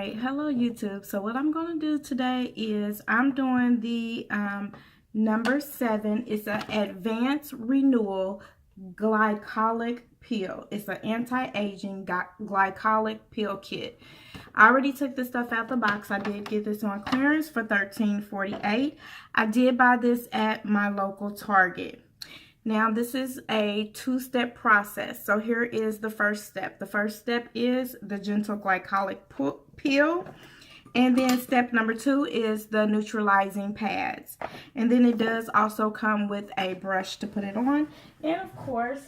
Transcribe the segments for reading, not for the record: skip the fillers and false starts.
right, hello YouTube. So what I'm going to do today is I'm doing the number 7. It's an advanced renewal glycolic pill. It's an anti-aging glycolic pill kit. I already took this stuff out the box. I did get this on clearance for $13.48. I did buy this at my local Target. Now, this is a two-step process. So here is the first step. The first step is the gentle glycolic pill. And then step number 2 is the neutralizing pads. And then it does also come with a brush to put it on. And of course,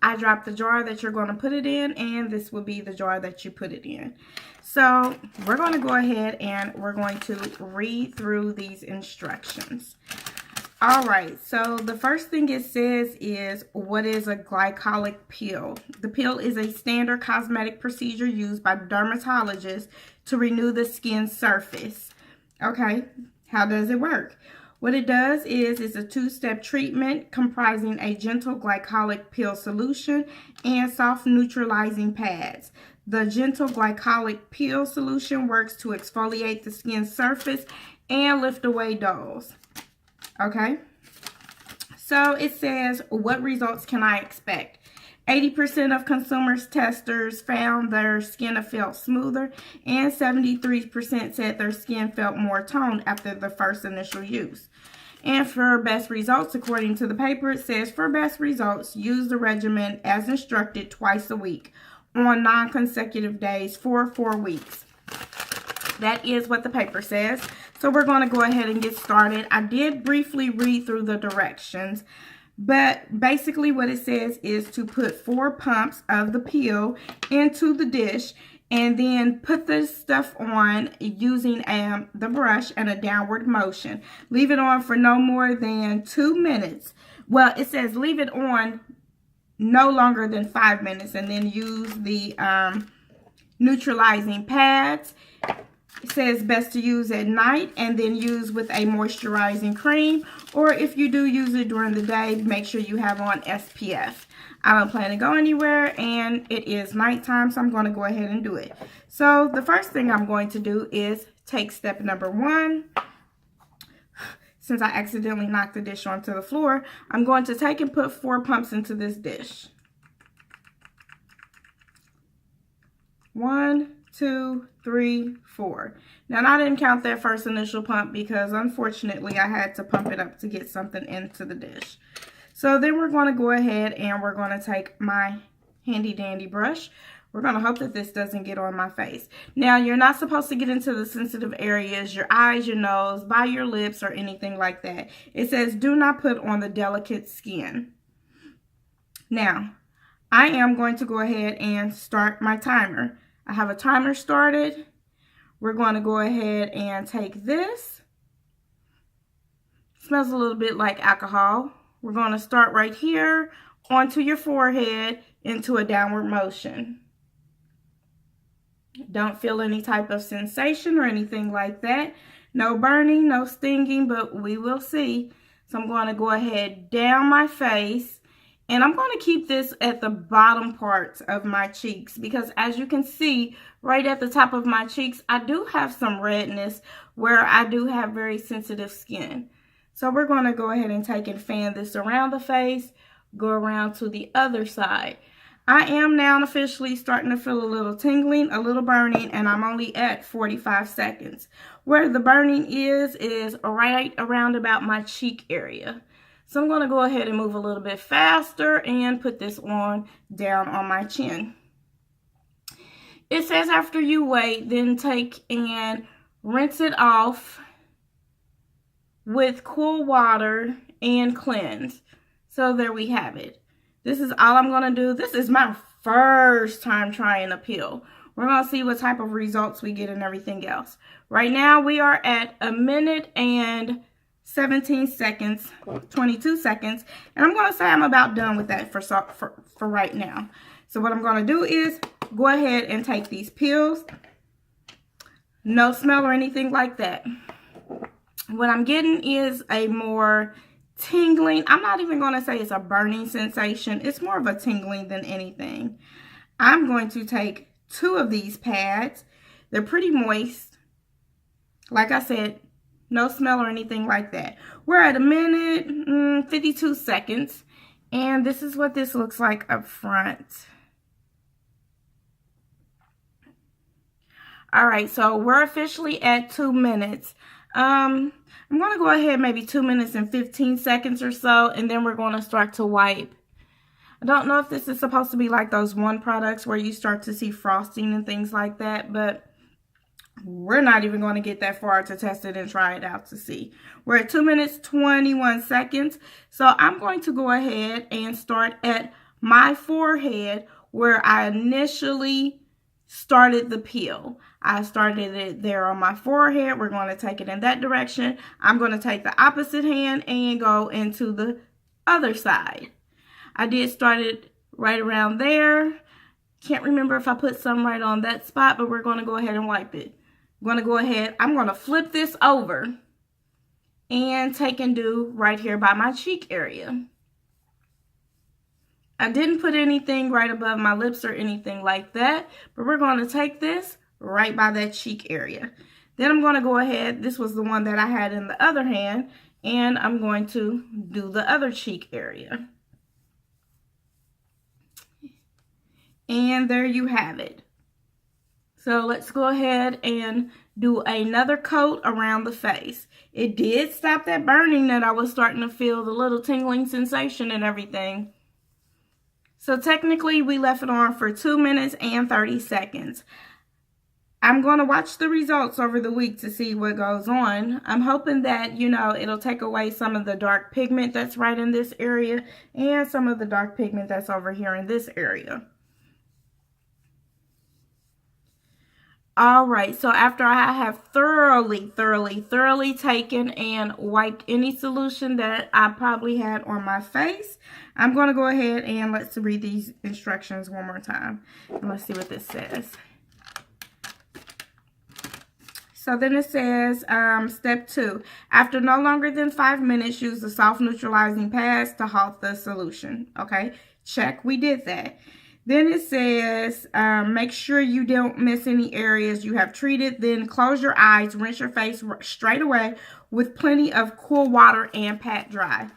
I dropped the jar that you're going to put it in, and this will be the jar that you put it in. So we're going to go ahead and we're going to read through these instructions. Alright, so the first thing it says is, what is a glycolic pill? The pill is a standard cosmetic procedure used by dermatologists to renew the skin surface. Okay, how does it work? What it does is it's a two-step treatment comprising a gentle glycolic pill solution and soft neutralizing pads. The gentle glycolic pill solution works to exfoliate the skin surface and lift away dulls. Okay, so it says, what results can I expect? 80% of consumers testers found their skin felt smoother, and 73% said their skin felt more toned after the first initial use. And for best results, according to the paper, it says, for best results, use the regimen as instructed twice a week on non-consecutive days for 4 weeks. That is what the paper says. So we're going to go ahead and get started. I did briefly read through the directions, but basically what it says is to put 4 pumps of the pill into the dish and then put this stuff on using the brush and a downward motion. Leave it on for no more than 2 minutes. Well, it says leave it on no longer than 5 minutes, and then use the neutralizing pads. It says best to use at night and then use with a moisturizing cream, or if you do use it during the day, make sure you have on SPF. I don't plan to go anywhere and it is nighttime, so I'm going to go ahead and do it. So the first thing I'm going to do is take step number 1. Since I accidentally knocked the dish onto the floor, I'm going to take and put 4 pumps into this dish. 1, 2, 3, 4. Now, I didn't count that first initial pump because unfortunately I had to pump it up to get something into the dish. So then we're going to go ahead and we're going to take my handy dandy brush. We're going to hope that this doesn't get on my face. Now, you're not supposed to get into the sensitive areas, your eyes, your nose, by your lips, or anything like that. It says do not put on the delicate skin. Now, I am going to go ahead and start my timer. I have a timer started. We're going to go ahead and take this. It smells a little bit like alcohol. We're going to start right here onto your forehead into a downward motion. Don't feel any type of sensation or anything like that. No burning, no stinging, but we will see. So I'm going to go ahead down my face. And I'm going to keep this at the bottom parts of my cheeks because as you can see right at the top of my cheeks, I do have some redness where I do have very sensitive skin. So we're going to go ahead and take and fan this around the face, go around to the other side. I am now officially starting to feel a little tingling, a little burning, and I'm only at 45 seconds. Where the burning is right around about my cheek area. So I'm going to go ahead and move a little bit faster and put this on down on my chin. It says after you wait, then take and rinse it off with cool water and cleanse. So there we have it. This is all I'm going to do. This is my first time trying a pill. We're going to see what type of results we get and everything else. Right now we are at 1 minute and 17 seconds, 22 seconds, and I'm going to say I'm about done with that for right now. So what I'm going to do is go ahead and take these pills. No smell or anything like that. What I'm getting is a more tingling. I'm not even going to say it's a burning sensation. It's more of a tingling than anything. I'm going to take 2 of these pads. They're pretty moist. Like I said, no smell or anything like that. We're at 1 minute, 52 seconds. And this is what this looks like up front. All right, so we're officially at 2 minutes. I'm going to go ahead maybe 2 minutes and 15 seconds or so, and then we're going to start to wipe. I don't know if this is supposed to be like those one products where you start to see frosting and things like that, but we're not even going to get that far to test it and try it out to see. We're at 2 minutes, 21 seconds. So I'm going to go ahead and start at my forehead where I initially started the peel. I started it there on my forehead. We're going to take it in that direction. I'm going to take the opposite hand and go into the other side. I did start it right around there. Can't remember if I put some right on that spot, but we're going to go ahead and wipe it. I'm going to go ahead. I'm going to flip this over and take and do right here by my cheek area. I didn't put anything right above my lips or anything like that, but we're going to take this right by that cheek area. Then I'm going to go ahead. This was the one that I had in the other hand, and I'm going to do the other cheek area. And there you have it. So let's go ahead and do another coat around the face. It did stop that burning that I was starting to feel, the little tingling sensation and everything. So technically we left it on for 2 minutes and 30 seconds. I'm going to watch the results over the week to see what goes on. I'm hoping that, you know, it'll take away some of the dark pigment that's right in this area and some of the dark pigment that's over here in this area. All right, so after I have thoroughly taken and wiped any solution that I probably had on my face, I'm going to go ahead and let's read these instructions one more time. And let's see what this says. So then it says, step 2, after no longer than 5 minutes, use the soft neutralizing pads to halt the solution. Okay, check, we did that. Then it says, make sure you don't miss any areas you have treated. Then close your eyes, rinse your face straight away with plenty of cool water and pat dry.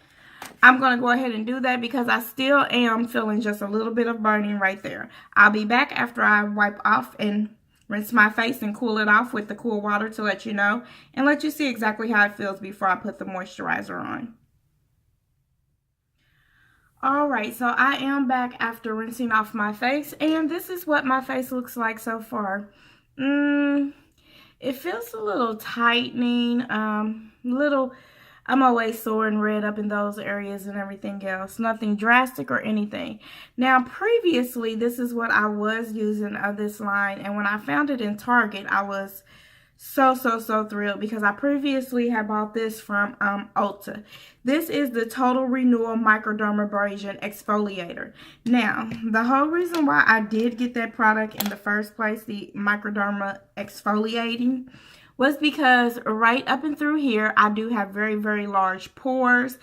I'm going to go ahead and do that because I still am feeling just a little bit of burning right there. I'll be back after I wipe off and rinse my face and cool it off with the cool water to let you know and let you see exactly how it feels before I put the moisturizer on. Alright, so I am back after rinsing off my face, and this is what my face looks like so far. It feels a little tightening, I'm always sore and red up in those areas and everything else. Nothing drastic or anything. Now, previously, this is what I was using of this line, and when I found it in Target, I was so thrilled because I previously had bought this from Ulta. This is the Total Renewal Micro-dermabrasion exfoliator. Now, the whole reason why I did get that product in the first place, the microderma exfoliating, was because right up and through here, I do have very large pores,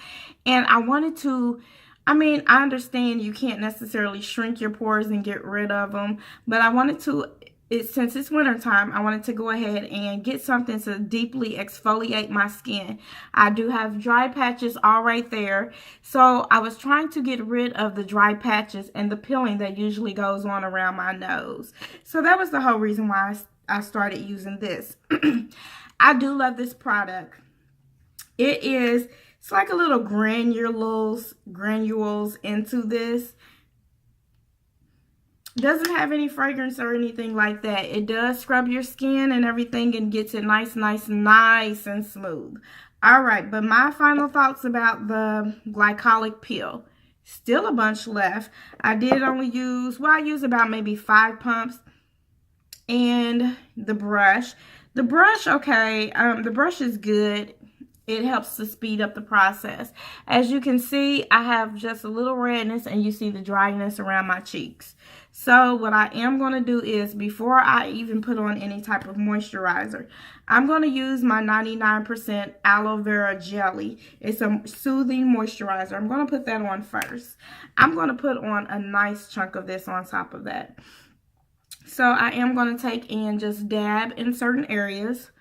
and I wanted to, I mean, I understand you can't necessarily shrink your pores and get rid of them, but I wanted to, since it's winter time, I wanted to go ahead and get something to deeply exfoliate my skin. I do have dry patches all right there, so I was trying to get rid of the dry patches and the peeling that usually goes on around my nose. So that was the whole reason why I started using this. I do love this product. It's like a little granules into this. Doesn't have any fragrance or anything like that. It does scrub your skin and everything and gets it nice and smooth. All right, but my final thoughts about the glycolic peel. Still a bunch left. I did only use, well, I used about maybe 5 pumps. And the brush. The brush, okay, the brush is good. It helps to speed up the process. As you can see, I have just a little redness and you see the dryness around my cheeks. So what I am going to do is, before I even put on any type of moisturizer, I'm going to use my 99% aloe vera jelly. It's a soothing moisturizer. I'm going to put that on first. I'm going to put on a nice chunk of this on top of that. So I am going to take and just dab in certain areas.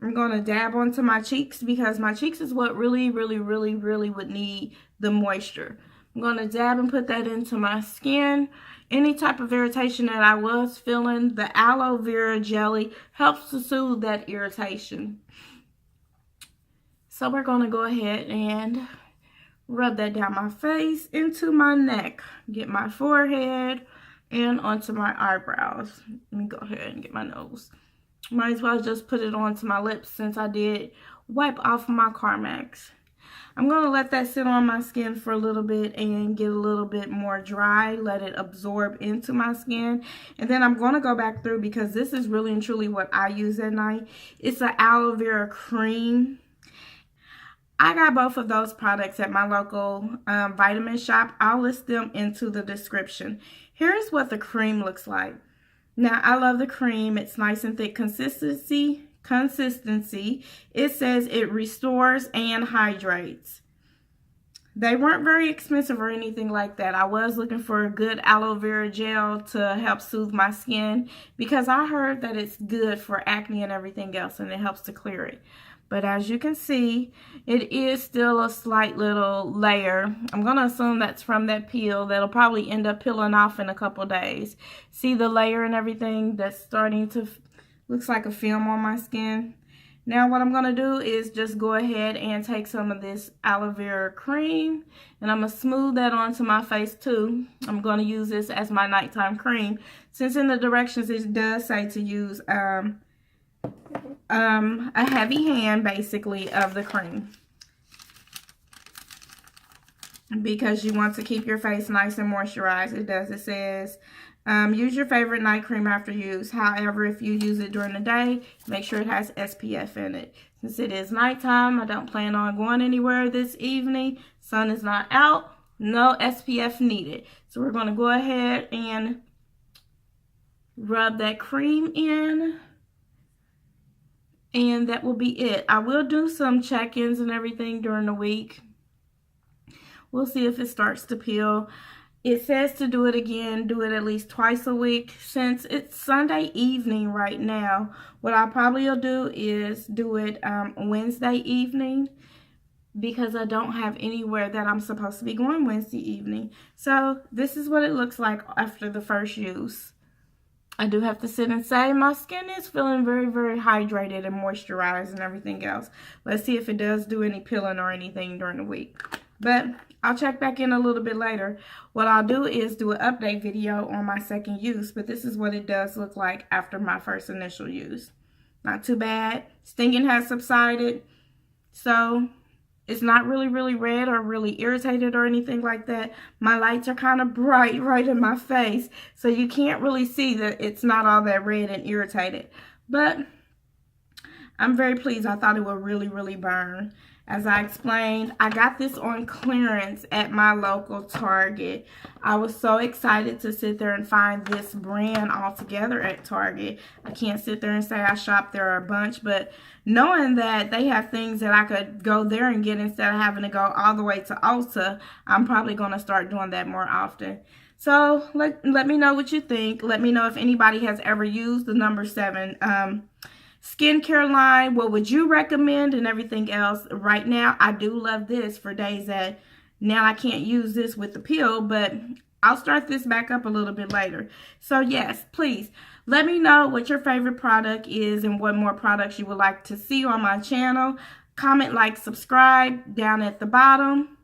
I'm going to dab onto my cheeks because my cheeks is what really would need the moisture. I'm going to dab and put that into my skin. Any type of irritation that I was feeling, the aloe vera jelly helps to soothe that irritation. So we're going to go ahead and rub that down my face, into my neck, get my forehead, and onto my eyebrows. Let me go ahead and get my nose. Might as well just put it onto my lips since I did wipe off my Carmex. I'm going to let that sit on my skin for a little bit and get a little bit more dry. Let it absorb into my skin. And then I'm going to go back through because this is really and truly what I use at night. It's an aloe vera cream. I got both of those products at my local vitamin shop. I'll list them into the description. Here's what the cream looks like. Now, I love the cream. It's nice and thick consistency. It says it restores and hydrates. They weren't very expensive or anything like that. I was looking for a good aloe vera gel to help soothe my skin because I heard that it's good for acne and everything else, and it helps to clear it. But as you can see, it is still a slight little layer. I'm going to assume that's from that peel. That'll probably end up peeling off in a couple days. See the layer and everything that's starting to, looks like a film on my skin. Now what I'm going to do is just go ahead and take some of this aloe vera cream. And I'm going to smooth that onto my face too. I'm going to use this as my nighttime cream. Since in the directions it does say to use a heavy hand basically of the cream, because you want to keep your face nice and moisturized. It says use your favorite night cream after use. However, if you use it during the day, make sure it has SPF in it. Since it is nighttime, I don't plan on going anywhere this evening. Sun is not out, no SPF needed. So we're going to go ahead and rub that cream in. And that will be it. I will do some check-ins and everything during the week. We'll see if it starts to peel. It says to do it again, do it at least twice a week. Since it's Sunday evening right now, what I probably will do is do it Wednesday evening, because I don't have anywhere that I'm supposed to be going Wednesday evening. So this is what it looks like after the first use. I do have to sit and say my skin is feeling very hydrated and moisturized and everything else. Let's see if it does do any peeling or anything during the week. But I'll check back in a little bit later. What I'll do is do an update video on my second use. But this is what it does look like after my first initial use. Not too bad. Stinging has subsided. So it's not really red or really irritated or anything like that. My lights are kind of bright right in my face, so you can't really see that it's not all that red and irritated. But I'm very pleased. I thought it would really burn. As I explained, I got this on clearance at my local Target. I was so excited to sit there and find this brand altogether at Target. I can't sit there and say I shopped there a bunch, but knowing that they have things that I could go there and get instead of having to go all the way to Ulta, I'm probably going to start doing that more often. So let me know what you think. Let me know if anybody has ever used the number 7 skincare line. What would you recommend and everything else? Right now, I do love this for days that now I can't use this with the peel, but I'll start this back up a little bit later. So yes, please let me know what your favorite product is and what more products you would like to see on my channel. Comment, like, subscribe down at the bottom.